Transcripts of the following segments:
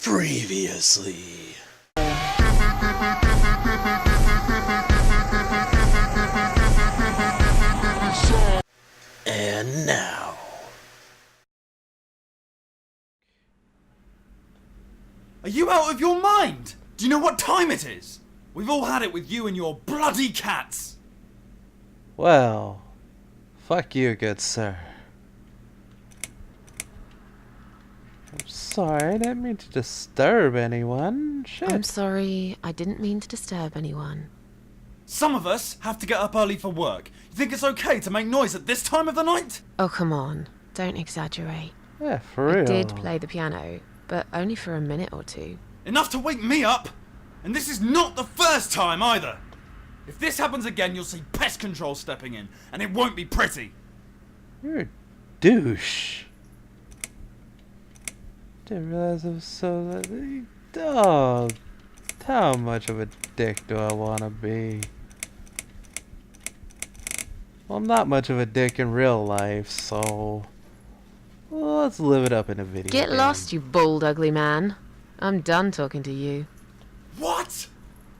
Previously. And now. Are you out of your mind? Do you know what time it is? We've all had it with you and your bloody cats. Well, fuck you, good sir. I'm sorry, I didn't mean to disturb anyone. Shit. I'm sorry, I didn't mean to disturb anyone. Some of us have to get up early for work. You think it's okay to make noise at this time of the night? Oh, come on. Don't exaggerate. Yeah, for real. I did play the piano, but only for a minute or two. Enough to wake me up! And this is not the first time either! If this happens again, you'll see pest control stepping in, and it won't be pretty. You're a douche. Didn't realize I was so... Oh, how much of a dick do I want to be? Well, I'm not much of a dick in real life, so... Well, let's live it up in a video Get game. lost, you bald, ugly man. I'm done talking to you. What?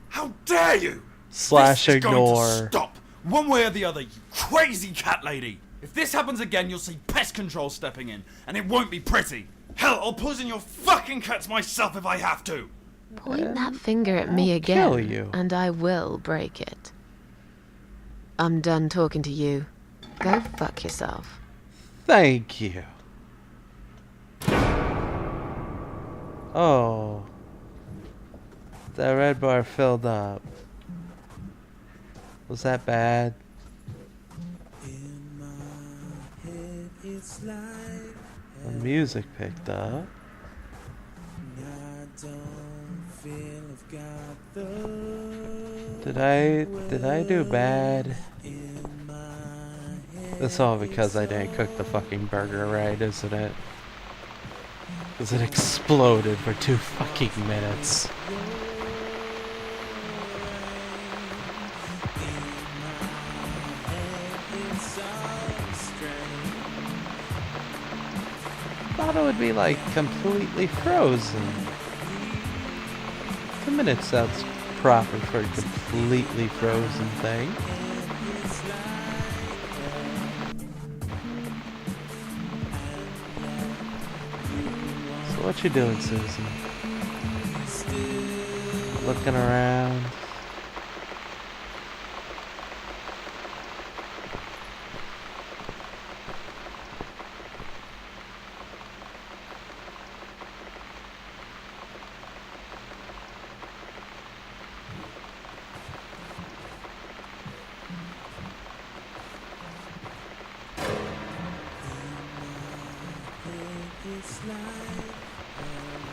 How dare you? Slash this is ignore. Going to stop, one way or the other, you crazy cat lady. If this happens again, you'll see pest control stepping in, and it won't be pretty. Hell, I'll poison your fucking cats myself if I have to. Point that finger at me I'll again, kill you. and I will break it. I'm done talking to you. Go fuck yourself. Thank you. Oh. The red bar filled up. Was that bad? The music picked up. Did I do bad? That's all because I didn't cook the fucking burger right, isn't it? Because it exploded for 2 fucking minutes. Thought it would be like completely frozen. 2 minutes sounds proper for a completely frozen thing. So what you doing, Susan? Looking around.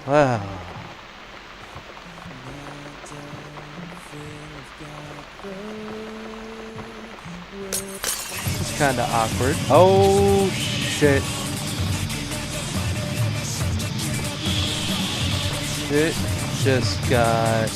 Wow. It's kind of awkward. Oh shit. It just got...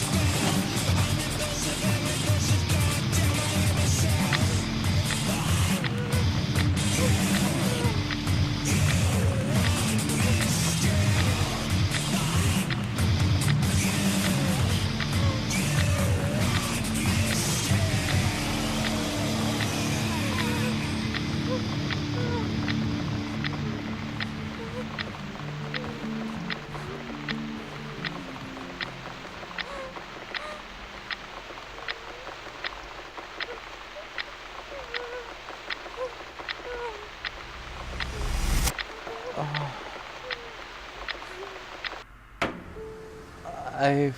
I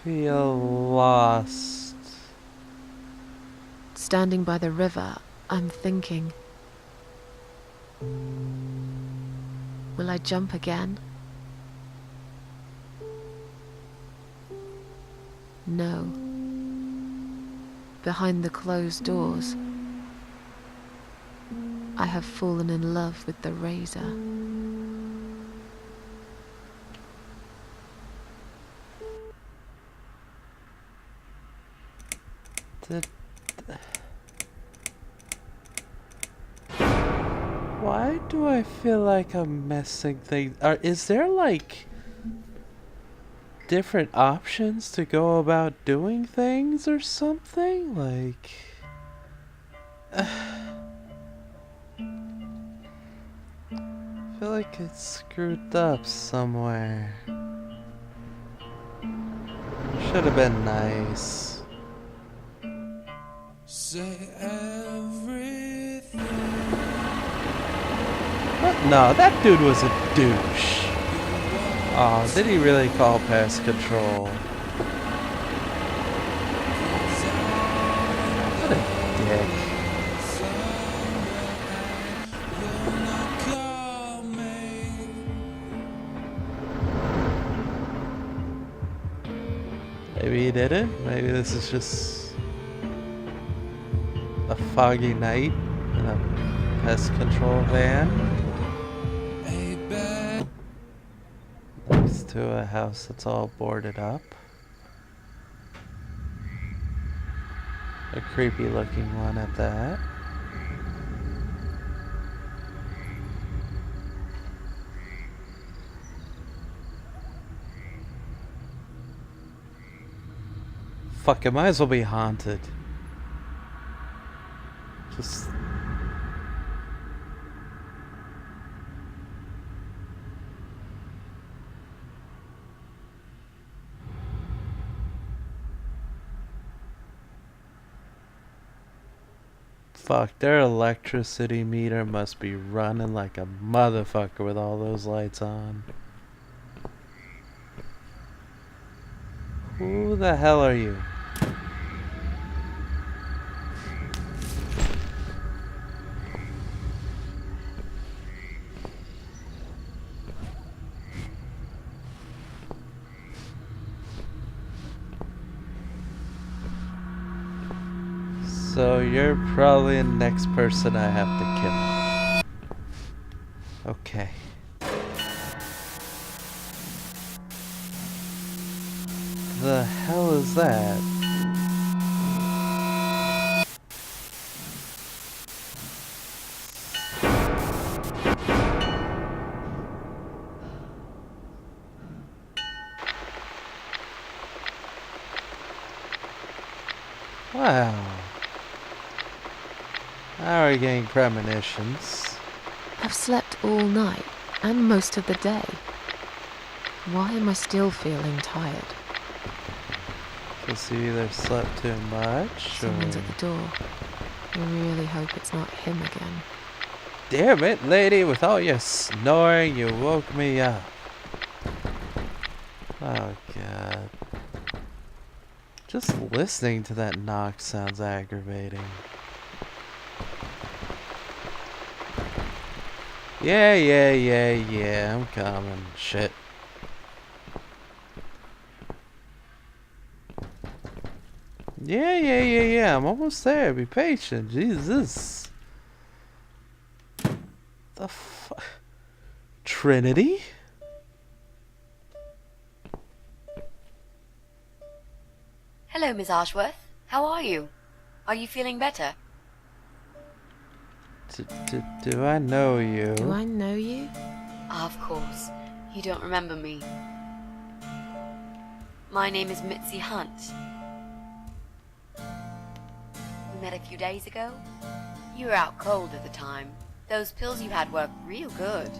feel lost. Standing by the river, I'm thinking. Will I jump again? No. Behind the closed doors, I have fallen in love with the razor. Why do I feel like I'm messing things? Is there like different options to go about doing things or something? Like, I feel like it's screwed up somewhere. Should have been nice. Say everything. What? No, that dude was a douche. Oh, did he really call pest control? What a dick. Maybe he didn't. Maybe this is just a foggy night in a pest control van next to a house that's all boarded up. A creepy looking one at that. Fuck, it might as well be haunted. Just... Fuck, their electricity meter must be running like a motherfucker with all those lights on. Who the hell are you? So you're probably the next person I have to kill. Okay. The hell is that? Wow. Now we're getting premonitions. I've slept all night and most of the day. Why am I still feeling tired? Guess you either slept too much Someone's or... at the door. I really hope it's not him again. Damn it, lady, with all your snoring, you woke me up. Oh, God. Just listening to that knock sounds aggravating. Yeah, I'm coming. Shit. Yeah, I'm almost there. Be patient. Jesus. The fuck? Trinity? Hello, Miss Ashworth. How are you? Are you feeling better? Do I know you? Do I know you? Of course. You don't remember me. My name is Mitzi Hunt. We met a few days ago. You were out cold at the time. Those pills you had were real good.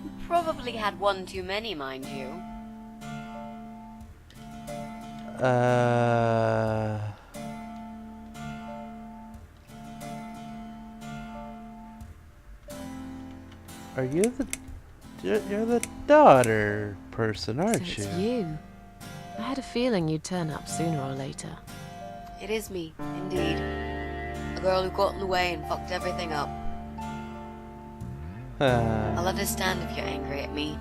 You probably had one too many, mind you. Are you the... You're the daughter person, aren't So you? it's you. I had a feeling you'd turn up sooner or later. It is me, indeed. A girl who got in the way and fucked everything up. I'll understand if you're angry at me.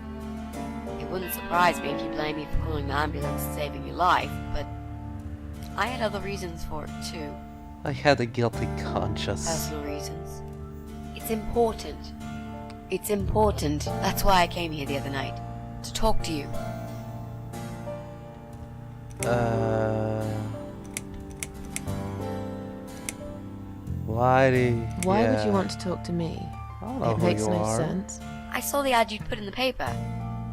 It wouldn't surprise me if you blame me for calling the ambulance and saving your life, but I had other reasons for it too. I had a guilty conscience. Personal reasons. It's important. It's important. That's why I came here the other night. To talk to you. Why would you want to talk to me? I don't know It who makes you no are. sense. I saw the ad you'd put in the paper.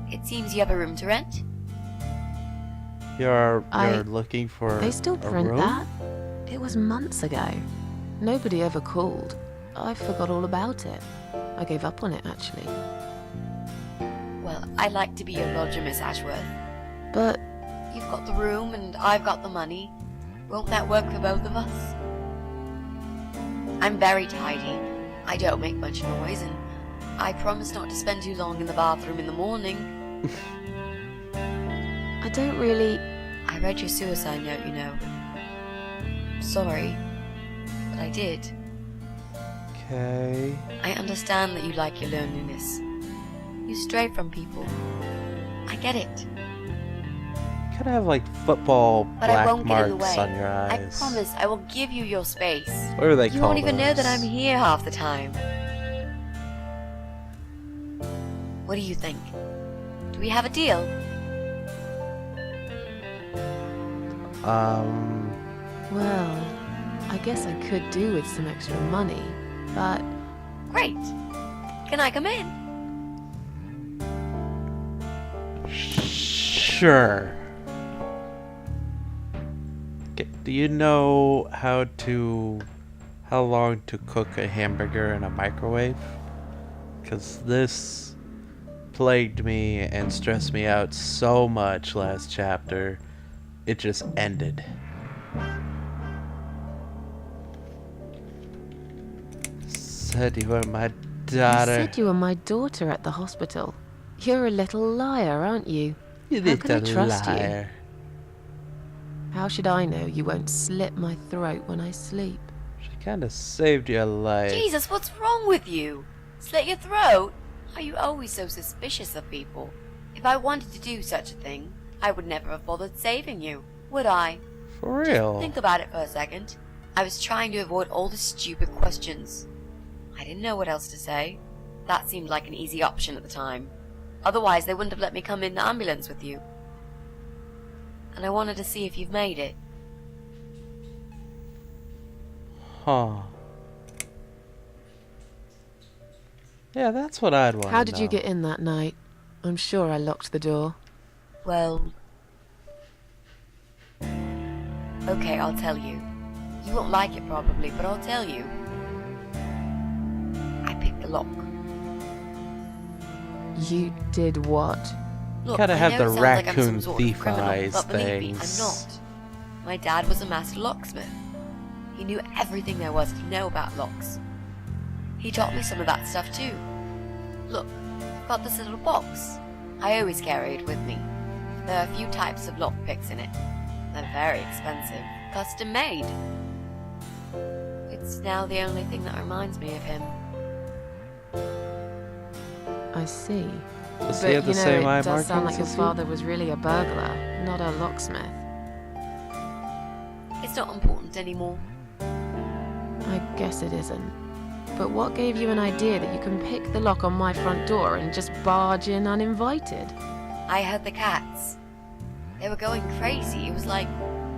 It seems you have a room to rent. You're I- looking for They still a print room? that? It was months ago. Nobody ever called. I forgot all about it. I gave up on it, actually. Well, I'd like to be your lodger, Miss Ashworth. But You've got the room and I've got the money. Won't that work for both of us? I'm very tidy. I don't make much noise, and I promise not to spend too long in the bathroom in the morning. I don't really... I read your suicide note, you know. Sorry, but I did. Okay. I understand that you like your loneliness. You stray from people. I get it. You kind of have like football But I black won't get in the marks way. on your I eyes. promise I will give you your space. What do they You call won't even know that those? I'm here half the time. What do you think? Do we have a deal? Well, I guess I could do with some extra money, but... Great. Can I come in? Sure. Do you know how long to cook a hamburger in a microwave? Because this plagued me and stressed me out so much last chapter. It just ended. Said you were my You daughter. said you were my daughter at the hospital. You're a little liar, aren't you? You How can I little trust you? liar. How should I know you won't slit my throat when I sleep? She kind of saved your life. Jesus, what's wrong with you? Slit your throat? Are you always so suspicious of people? If I wanted to do such a thing, I would never have bothered saving you, would I? For real. Think about it for a second. I was trying to avoid all the stupid questions. I didn't know what else to say. That seemed like an easy option at the time. Otherwise, they wouldn't have let me come in the ambulance with you. And I wanted to see if you've made it. Huh. Yeah, that's what I'd want to know. How did you get in that night? I'm sure I locked the door. Well... Okay, I'll tell you. You won't like it probably, but I'll tell you. I picked the lock. You did what? Look, Kinda I have know the it sounds like I'm some raccoon sort of thief criminal, eyes but believe me, things. I'm not. My dad was a master locksmith. He knew everything there was to know about locks. He taught me some of that stuff too. Look, I've got this little box. I always carry it with me. There are a few types of lockpicks in it. They're very expensive, custom made. It's now the only thing that reminds me of him. I see. Does But he have the you know, same eye it does sound like markings your as father was really a burglar, not a locksmith. It's not important anymore. I guess it isn't. But what gave you an idea that you can pick the lock on my front door and just barge in uninvited? I heard the cats. They were going crazy. It was like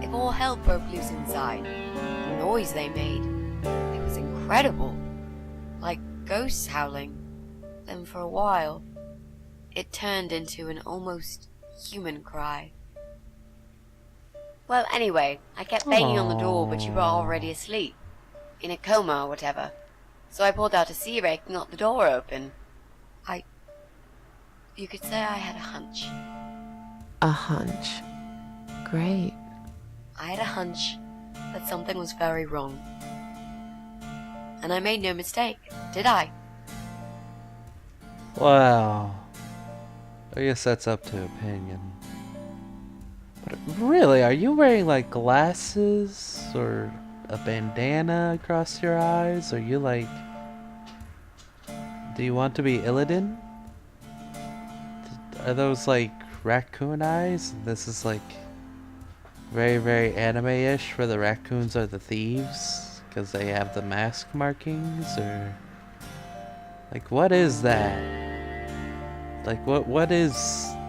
if all hell broke loose inside. The noise they made, it was incredible. Like ghosts howling. Then for a while, it turned into an almost human cry. Well, anyway, I kept banging on the door, but you were already asleep. In a coma or whatever. So I pulled out a sea rake and got the door open. You could say I had a hunch. A hunch. Great. I had a hunch that something was very wrong. And I made no mistake, did I? Well, I guess that's up to opinion. But really, are you wearing like glasses or a bandana across your eyes? Are you like... Do you want to be Illidan? Are those like raccoon eyes? This is like very, very anime-ish where the raccoons are the thieves because they have the mask markings, or like what is that? Like what is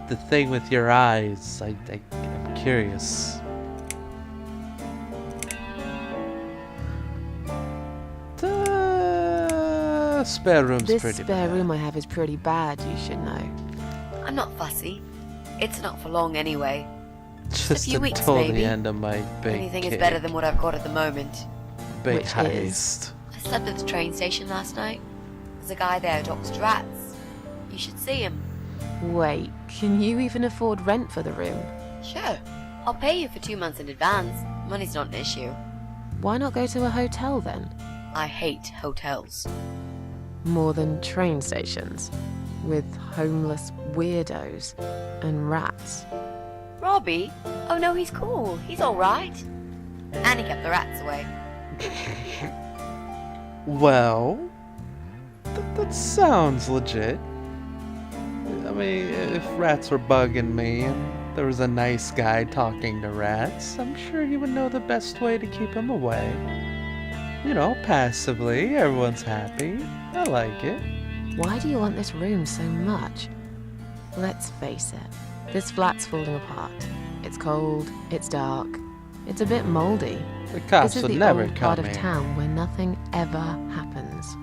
the thing with your eyes? I'm curious. The spare room's This pretty spare bad. room I have is pretty bad, you should know. I'm not fussy. It's not for long anyway. Just few weeks, until maybe. the end of my big Anything is gig. better than what I've got at the moment. Big Which heist. is? I slept at the train station last night. There's a guy there who talks to rats. You should see him. Wait, can you even afford rent for the room? Sure. I'll pay you for 2 months in advance. Money's not an issue. Why not go to a hotel then? I hate hotels. More than train stations. With homeless weirdos and rats. Robbie? Oh no, he's cool. He's alright. And he kept the rats away. Well, that sounds legit. I mean, if rats were bugging me and there was a nice guy talking to rats, I'm sure he would know the best way to keep them away. You know, passively, everyone's happy. I like it. Why do you want this room so much? Let's face it, this flat's falling apart. It's cold, it's dark, it's a bit moldy. The cops This is would the never old come part of here. town where nothing ever happens.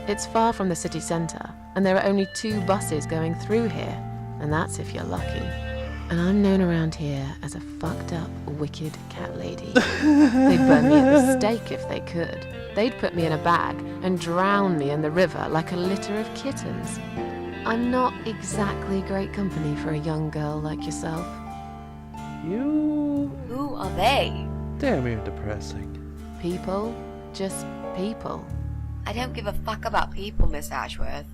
It's far from the city centre, and there are only 2 buses going through here, and that's if you're lucky. And I'm known around here as a fucked up, wicked cat lady. They'd burn me at the stake if they could. They'd put me in a bag and drown me in the river like a litter of kittens. I'm not exactly great company for a young girl like yourself. You... Who are they? Damn, you're depressing. People, just people. I don't give a fuck about people, Miss Ashworth.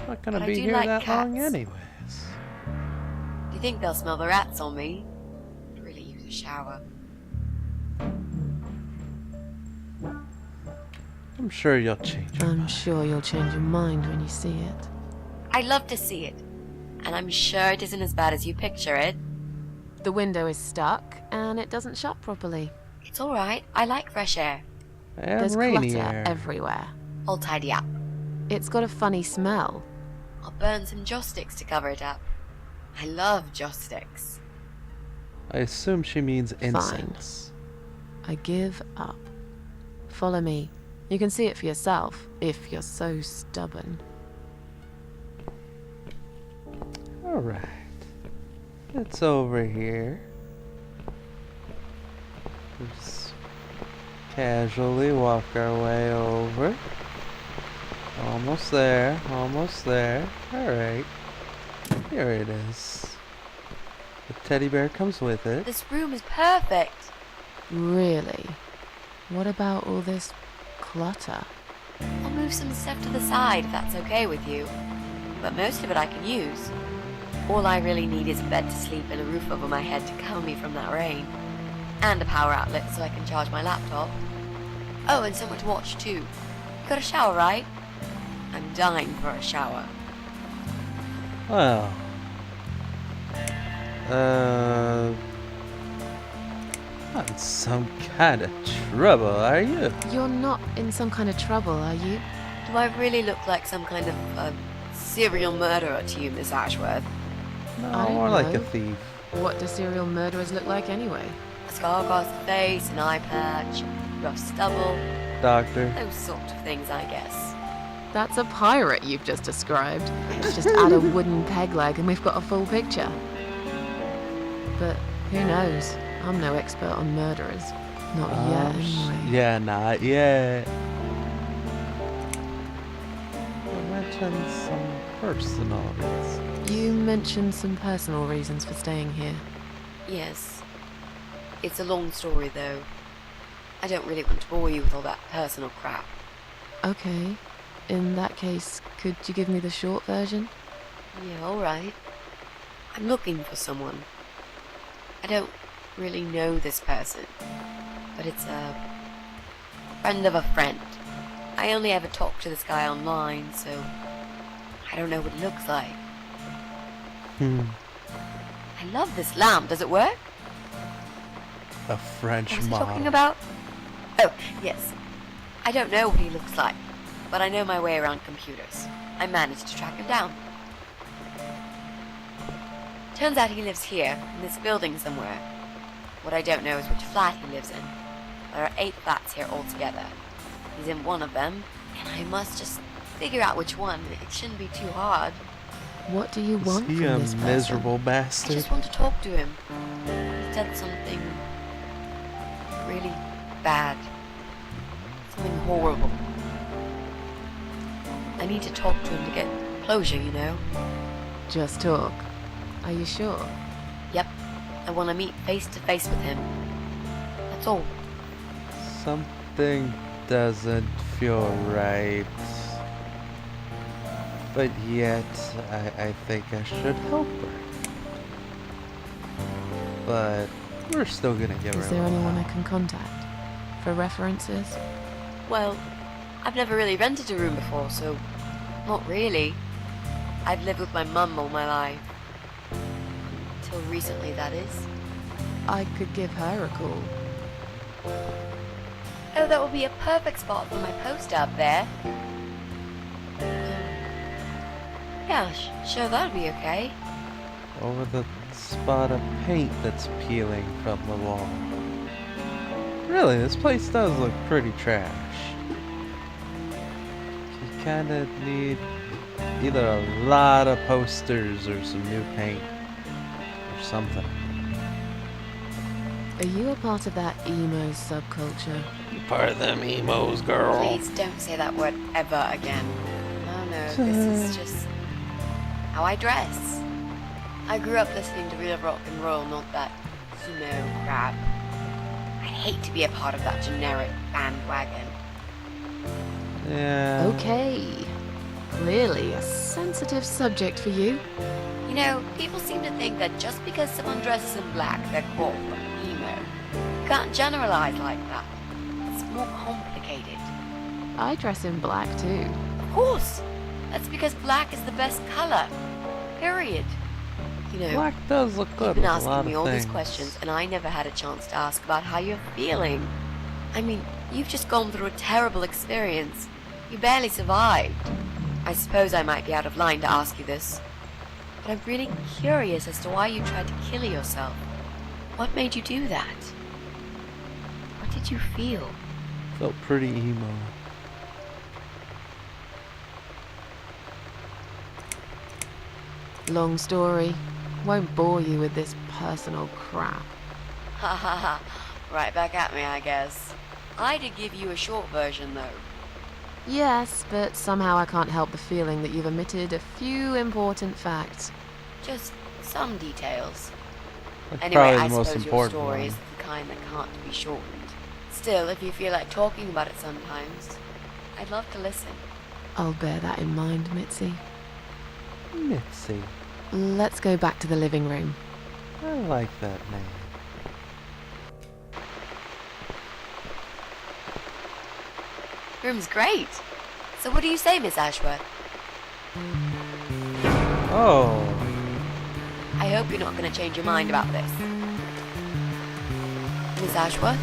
Not gonna But I be do here like that long cats. anyways. Do you think they'll smell the rats on me? I'd really use a shower. I'm sure you'll change your I'm mind. sure you'll change your mind when you see it. I'd love to see it. And I'm sure it isn't as bad as you picture it. The window is stuck, and it doesn't shut properly. It's alright. I like fresh air. And There's rainy clutter air. everywhere. I'll tidy up. It's got a funny smell. I'll burn some joss sticks to cover it up. I love joss sticks. I assume she means incense. I give up. Follow me. You can see it for yourself, if you're so stubborn. Alright. It's over here. Just casually walk our way over. Almost there, almost there. Alright. Here it is. The teddy bear comes with it. This room is perfect. Really? What about all this clutter? I'll move some stuff to the side if that's okay with you. But most of it I can use. All I really need is a bed to sleep and a roof over my head to cover me from that rain. And a power outlet so I can charge my laptop. Oh, and someone to watch too. You got a shower, right? I'm dying for a shower. Well. Not in some kind of trouble, are you? You're not in some kind of trouble, are you? Do I really look like some kind of serial murderer to you, Miss Ashworth? No, I don't more like a know. thief. What do serial murderers look like anyway? A scar across the face, an eye patch, rough stubble, Doctor. those sort of things, I guess. That's a pirate you've just described. Just add a wooden peg leg and we've got a full picture. But who knows? I'm no expert on murderers. Not yet, anyway. Yeah, not yet. I mentioned some personal reasons. You mentioned some personal reasons for staying here. Yes. It's a long story, though. I don't really want to bore you with all that personal crap. Okay. In that case, could you give me the short version? Yeah, alright. I'm looking for someone. I don't really know this person, but it's a friend of a friend. I only ever talk to this guy online, so I don't know what he looks like. I love this lamp. Does it work? A French What was I model. talking about? Oh, yes. I don't know what he looks like, but I know my way around computers. I managed to track him down. Turns out he lives here, in this building somewhere. What I don't know is which flat he lives in. There are 8 flats here altogether. He's in one of them, and I must just figure out which one. It shouldn't be too hard. What do you Is want he from a this person? miserable I bastard? just want to talk to him. He's done something really bad. Something horrible. I need to talk to him to get closure, you know? Just talk. Are you sure? Yep. I want to meet face to face with him. That's all. Something doesn't feel right. But yet, I think I should help her. But we're still gonna give her Is a there anyone I while. can contact? For references? Well, I've never really rented a room before, so not really. I've lived with my mum all my life. Till recently, that is. I could give her a call. Oh, that would be a perfect spot for my poster up there. Yeah, sure, that'd be okay. Over the spot of paint that's peeling from the wall. Really, this place does look pretty trash. You kinda need either a lot of posters or some new paint. Or something. Are you a part of that emo subculture? Part of them emos, girl. Please don't say that word ever again. No, this is just how I dress. I grew up listening to real rock and roll, not that emo crap. I hate to be a part of that generic bandwagon. Yeah. Okay. Clearly a sensitive subject for you. You know, people seem to think that just because someone dresses in black, they're cool or emo. You can't generalize like that. It's more complicated. I dress in black too. Of course! That's because black is the best color. Period. You know, Black does look you've good been with a asking lot me of all things. these questions, and I never had a chance to ask about how you're feeling. I mean, you've just gone through a terrible experience. You barely survived. I suppose I might be out of line to ask you this, but I'm really curious as to why you tried to kill yourself. What made you do that? What did you feel? Felt pretty emo. Long story. Won't bore you with this personal crap. Ha ha ha. Right back at me, I guess. I did give you a short version, though. Yes, but somehow I can't help the feeling that you've omitted a few important facts. Just some details. That's Anyway, probably I the most suppose your important story one. is the kind that can't be shortened. Still, if you feel like talking about it sometimes, I'd love to listen. I'll bear that in mind, Mitzi. Mitzi. Let's go back to the living room. I like that name. Room's great. So what do you say, Miss Ashworth? Oh. I hope you're not going to change your mind about this. Miss Ashworth?